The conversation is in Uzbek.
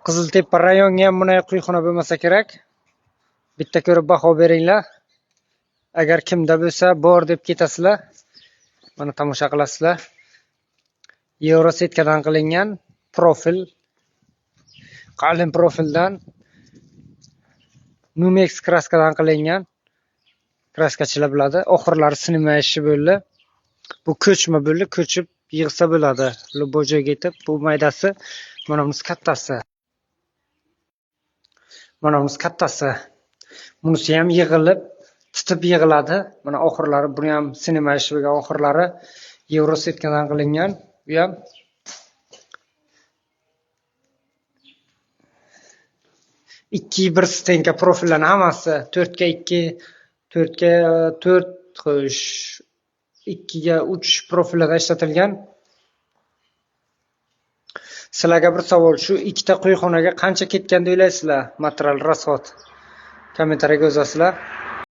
Qiziltepa rayonga ham bunday quyxona bo'lmasa kerak. Bitta ko'rib baho beringlar. Agar kimda bo'lsa, bor deb ketasizlar. Mana tomosha qilasizlar. Yevrosetkadan qilingan profil, qalin profildan Numex kraskadan qilingan. Kraskachilar biladi. Oxirlari sinimayishi bo'ldi. Bu ko'chma bo'ldi, ko'chib yig'sa bo'ladi. Bu joyga yetib, bu maydasi, mana bunisi kattasi. Mana bunisi kattasi. Bunisi ham yig'ilib, titib yig'iladi. Mana oxirlari, buni ham sinimayishi bo'lgan oxirlari Yevrosetkadan qilingan. Bu ham ikki bir stenka profillarning hammasi 4 ga 2, 4 ga 4 xo'sh 2 ga 3 profillarda ishlatilgan. Sizlarga bir savol, shu ikkita quyxonaga qancha ketgan deb o'ylaysizlar? Material rasxod. Kommentariyaga yozasizlar.